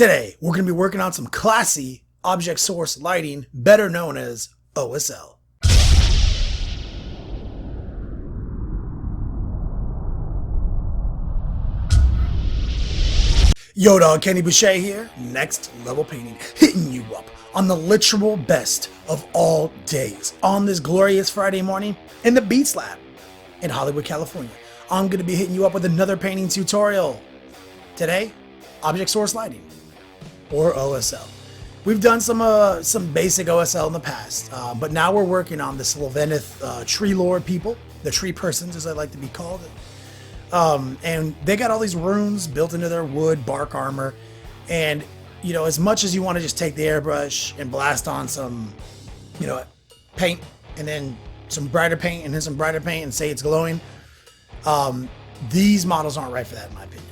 Today, we're going to be working on some classy object source lighting, better known as OSL. Yo dog, Kenny Boucher here, Next Level Painting, hitting you up on the literal best of all days. On this glorious Friday morning in the Beats Lab in Hollywood, California, I'm going to be hitting you up with another painting tutorial. Today, object source lighting, or OSL. We've done some basic OSL in the past, but now we're working on this Levenith tree lord people, the tree persons as I like to be called. And they got all these runes built into their wood bark armor, and you know, as much as you want to just take the airbrush and blast on some, you know, paint and then some brighter paint and then some brighter paint and say it's glowing, these models aren't right for that in my opinion.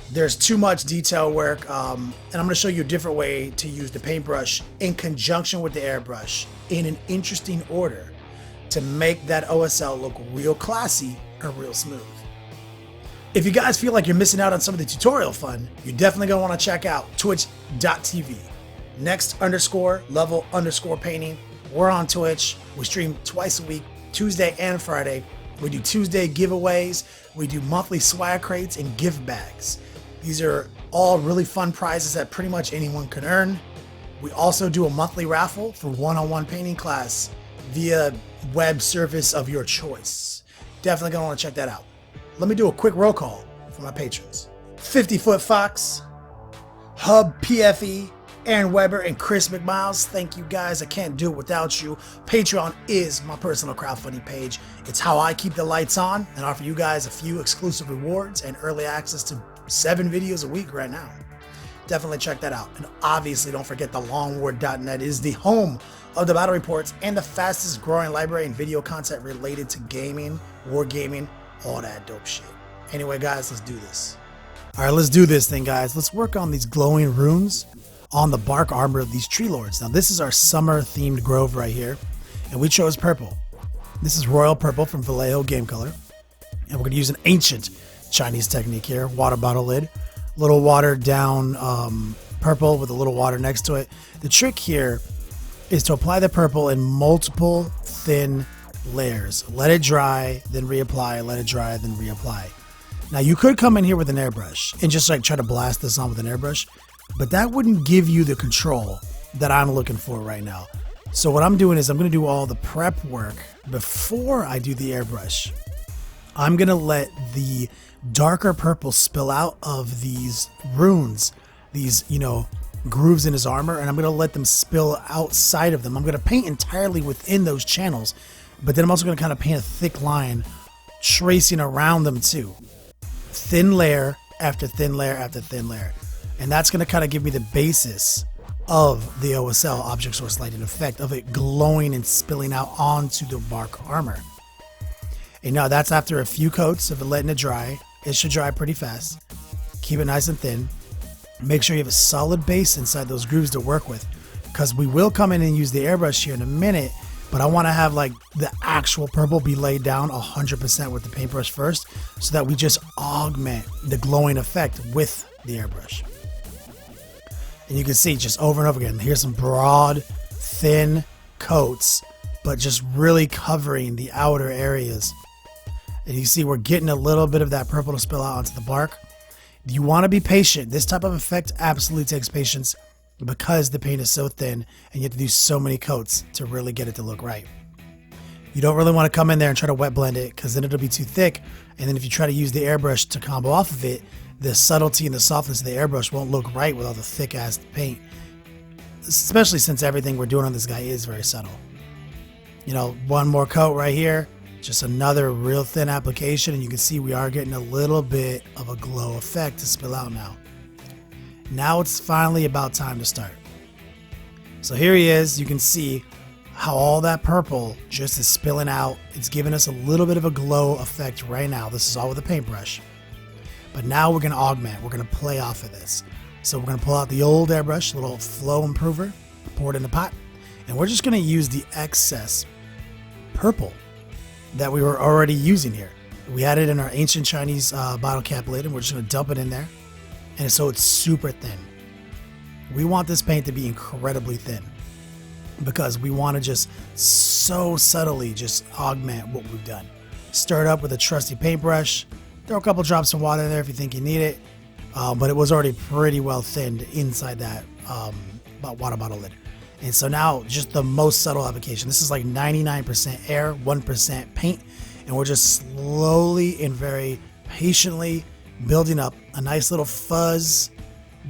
There's too much detail work, and I'm going to show you a different way to use the paintbrush in conjunction with the airbrush in an interesting order to make that OSL look real classy and real smooth. If you guys feel like you're missing out on some of the tutorial fun, you're definitely going to want to check out twitch.tv. Next_level_painting. We're on Twitch. We stream twice a week, Tuesday and Friday. We do Tuesday giveaways. We do monthly swag crates and gift bags. These are all really fun prizes that pretty much anyone can earn. We also do a monthly raffle for one-on-one painting class via web service of your choice. Definitely going to want to check that out. Let me do a quick roll call for my patrons. 50 Foot Fox, Hub PFE, Aaron Weber, and Chris McMiles. Thank you guys. I can't do it without you. Patreon is my personal crowdfunding page. It's how I keep the lights on and offer you guys a few exclusive rewards and early access to 7 videos a week right now. Definitely check that out. And obviously don't forget the longword.net is the home of the battle reports and the fastest growing library and video content related to gaming, wargaming, all that dope shit. Anyway, guys, let's do this. All right, let's do this thing, guys. Let's work on these glowing runes on the bark armor of these tree lords. Now, this is our summer themed grove right here, and we chose purple. This is royal purple from Vallejo game color, and we're going to use an ancient Chinese technique here. Water bottle lid, little watered down purple with a little water next to it. The trick here is to apply the purple in multiple thin layers. Let it dry, then reapply, let it dry, then reapply. Now you could come in here with an airbrush and just like try to blast this on with an airbrush, but that wouldn't give you the control that I'm looking for right now. So what I'm doing is I'm going to do all the prep work before I do the airbrush. I'm going to let the darker purple spill out of these runes, these, you know, grooves in his armor, and I'm going to let them spill outside of them. I'm going to paint entirely within those channels, but then I'm also going to kind of paint a thick line tracing around them too. Thin layer after thin layer after thin layer. And that's going to kind of give me the basis of the OSL object source lighting effect of it glowing and spilling out onto the bark armor. And now that's after a few coats of it letting it dry. It should dry pretty fast. Keep it nice and thin. Make sure you have a solid base inside those grooves to work with, because we will come in and use the airbrush here in a minute. But I want to have like the actual purple be laid down 100% with the paintbrush first, so that we just augment the glowing effect with the airbrush. And you can see just over and over again, here's some broad, thin coats, but just really covering the outer areas. And you see we're getting a little bit of that purple to spill out onto the bark. You want to be patient. This type of effect absolutely takes patience, because the paint is so thin and you have to do so many coats to really get it to look right. You don't really want to come in there and try to wet blend it, because then it'll be too thick, and then if you try to use the airbrush to combo off of it, the subtlety and the softness of the airbrush won't look right with all the thick ass paint, especially since everything we're doing on this guy is very subtle. You know, one more coat right here, just another real thin application, and you can see we are getting a little bit of a glow effect to spill out now. Now it's finally about time to start. So here he is. You can see how all that purple just is spilling out. It's giving us a little bit of a glow effect right now. This is all with a paintbrush. But now we're going to augment. We're going to play off of this. So we're going to pull out the old airbrush, a little flow improver, pour it in the pot, and we're just going to use the excess purple that we were already using here. We had it in our ancient Chinese bottle cap lid, and we're just going to dump it in there. And so it's super thin. we want this paint to be incredibly thin because we want to just so subtly just augment what we've done. Stir it up with a trusty paintbrush. Throw a couple drops of water in there if you think you need it. But it was already pretty well thinned inside that water bottle lid. And so now just the most subtle application. This is like 99% air, 1% paint. And we're just slowly and very patiently building up a nice little fuzz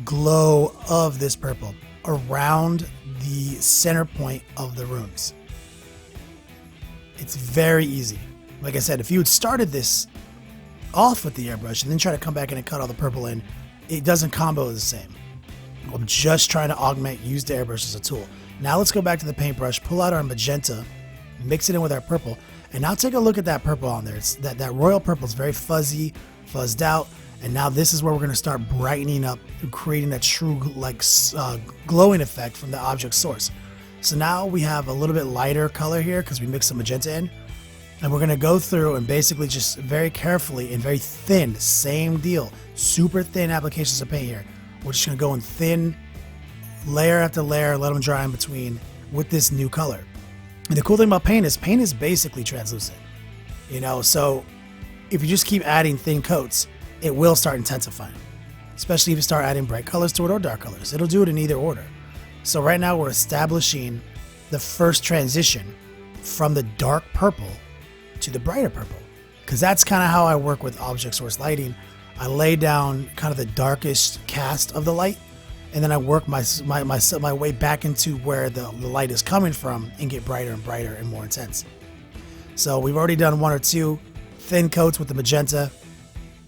glow of this purple around the center point of the runes. It's very easy. Like I said, if you had started this off with the airbrush and then try to come back in and cut all the purple in, it doesn't combo the same. I'm just trying to augment, use the airbrush as a tool. Now let's go back to the paintbrush, pull out our magenta, mix it in with our purple, and now take a look at that purple on there. It's that royal purple is very fuzzy, fuzzed out, and now this is where we're going to start brightening up, creating that true glowing effect from the object source. So now we have a little bit lighter color here because we mixed some magenta in, and we're going to go through and basically just very carefully and very thin, same deal, super thin applications of paint here. We're just going to go in thin layer after layer, let them dry in between with this new color. And the cool thing about paint is basically translucent, you know, so if you just keep adding thin coats, it will start intensifying, especially if you start adding bright colors to it or dark colors. It'll do it in either order. So right now we're establishing the first transition from the dark purple to the brighter purple, because that's kind of how I work with object source lighting. I lay down kind of the darkest cast of the light, and then I work my way back into where the light is coming from and get brighter and brighter and more intense. So we've already done one or two thin coats with the magenta.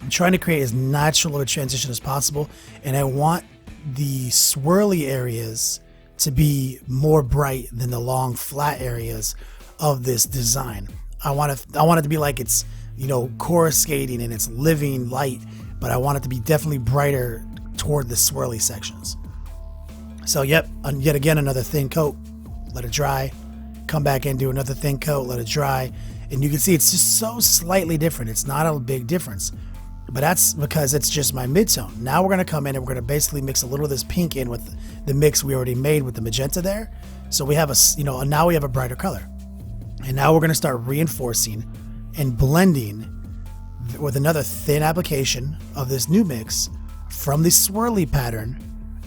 I'm trying to create as natural of a transition as possible, and I want the swirly areas to be more bright than the long flat areas of this design. I want it to be like it's, you know, coruscating and it's living light, but I want it to be definitely brighter toward the swirly sections. So yet again, another thin coat, let it dry, come back in, do another thin coat, let it dry, and you can see it's just so slightly different. It's not a big difference, but that's because it's just my mid-tone. Now we're going to come in and we're going to basically mix a little of this pink in with the mix we already made with the magenta there. So we have now we have a brighter color. And now we're going to start reinforcing and blending with another thin application of this new mix from the swirly pattern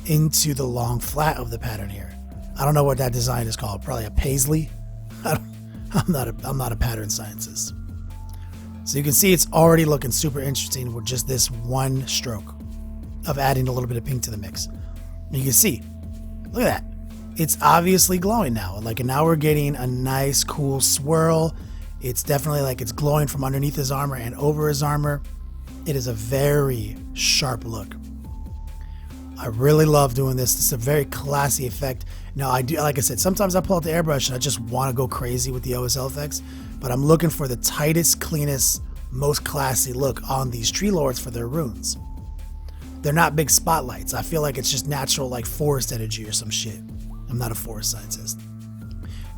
into the long flat of the pattern here. I don't know what that design is called. Probably a paisley. I'm not a pattern scientist. So you can see it's already looking super interesting with just this one stroke of adding a little bit of pink to the mix. And you can see, look at that. It's obviously glowing now. Like, now we're getting a nice cool swirl. It's definitely like it's glowing from underneath his armor and over his armor. It is a very sharp look. I really love doing this. It's a very classy effect. Now, I do, like I said, sometimes I pull out the airbrush and I just want to go crazy with the OSL effects, but I'm looking for the tightest, cleanest, most classy look on these tree lords for their runes. They're not big spotlights. I feel like it's just natural, like forest energy or some shit. I'm not a forest scientist.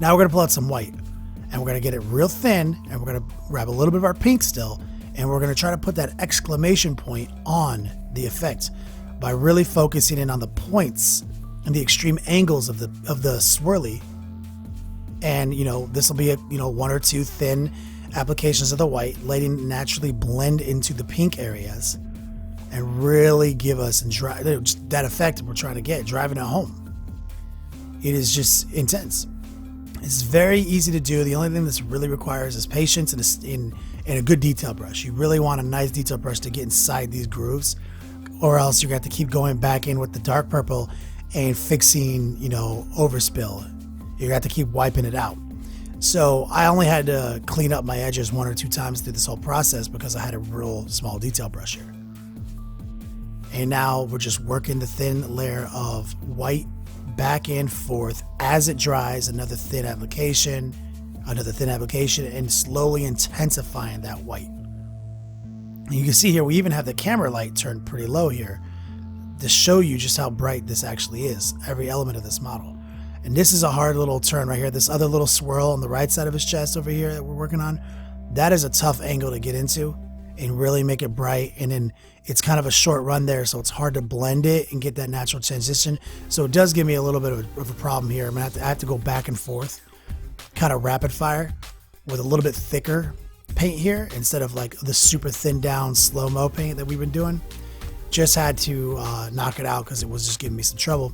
Now we're going to pull out some white, and we're going to get it real thin, and we're going to grab a little bit of our pink still, and we're going to try to put that exclamation point on the effect by really focusing in on the points and the extreme angles of the swirly. And, you know, this will be one or two thin applications of the white, letting it naturally blend into the pink areas and really give us that effect we're trying to get, driving it home. It is just intense. It's very easy to do. The only thing this really requires is patience and a good detail brush. You really want a nice detail brush to get inside these grooves, or else you're going to have to keep going back in with the dark purple and fixing, overspill. You're going to have to keep wiping it out. So I only had to clean up my edges one or two times through this whole process because I had a real small detail brush here. And now we're just working the thin layer of white back and forth as it dries. Another thin application, and slowly intensifying that white. And you can see here, we even have the camera light turned pretty low here to show you just how bright this actually is, every element of this model. And this is a hard little turn right here. This other little swirl on the right side of his chest over here that we're working on, that is a tough angle to get into. and really make it bright. And then it's kind of a short run there, so it's hard to blend it and get that natural transition. So it does give me a little bit of a problem here. I have to go back and forth, kind of rapid fire with a little bit thicker paint here instead of like the super thin down slow-mo paint that we've been doing. Just had to knock it out because it was just giving me some trouble.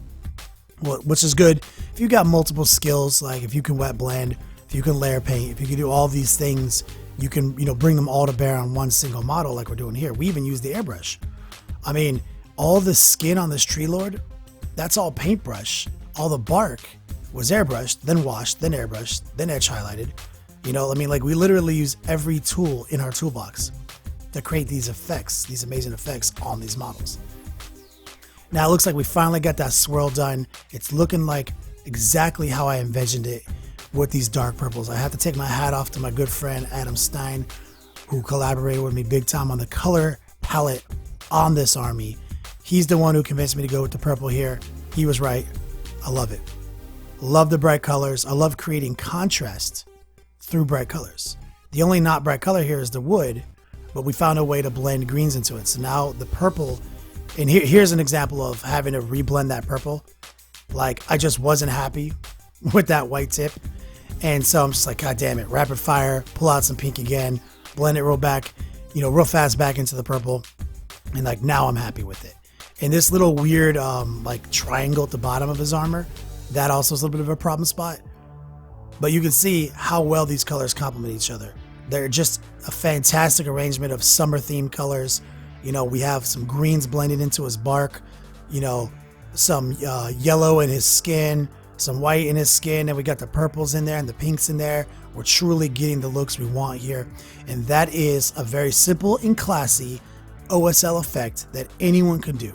Which is good if you got multiple skills, like if you can wet blend, if you can layer paint, if you can do all these things, you can, bring them all to bear on one single model like we're doing here. We even use the airbrush. I mean, all the skin on this tree lord, that's all paintbrush. All the bark was airbrushed, then washed, then airbrushed, then edge highlighted. Like we literally use every tool in our toolbox to create these effects, these amazing effects on these models. Now it looks like we finally got that swirl done. It's looking like exactly how I envisioned it with these dark purples. I have to take my hat off to my good friend Adam Stein, who collaborated with me big time on the color palette on this army. He's the one who convinced me to go with the purple here. He was right. I love it. Love the bright colors. I love creating contrast through bright colors. The only not bright color here is the wood, but we found a way to blend greens into it. So now the purple, and here's an example of having to reblend that purple. Like I just wasn't happy with that white tip. And so I'm just like, God damn it, rapid fire, pull out some pink again, blend it real fast back into the purple. And like, now I'm happy with it. And this little weird, like triangle at the bottom of his armor, that also is a little bit of a problem spot. But you can see how well these colors complement each other. They're just a fantastic arrangement of summer themed colors. We have some greens blended into his bark, some yellow in his skin, some white in his skin, and we got the purples in there and the pinks in there. We're truly getting the looks we want here. And that is a very simple and classy OSL effect that anyone can do.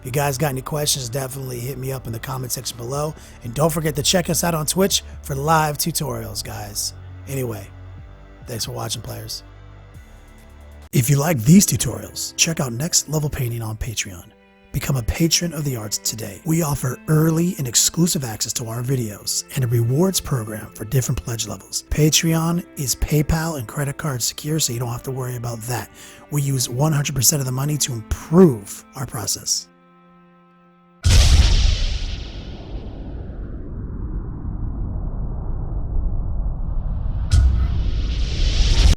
If you guys got any questions, definitely hit me up in the comment section below. And don't forget to check us out on Twitch for live tutorials, guys. Anyway, thanks for watching, players. If you like these tutorials, check out Next Level Painting on Patreon. Become a patron of the arts today. We offer early and exclusive access to our videos and a rewards program for different pledge levels. Patreon is PayPal and credit card secure, so you don't have to worry about that. We use 100% of the money to improve our process.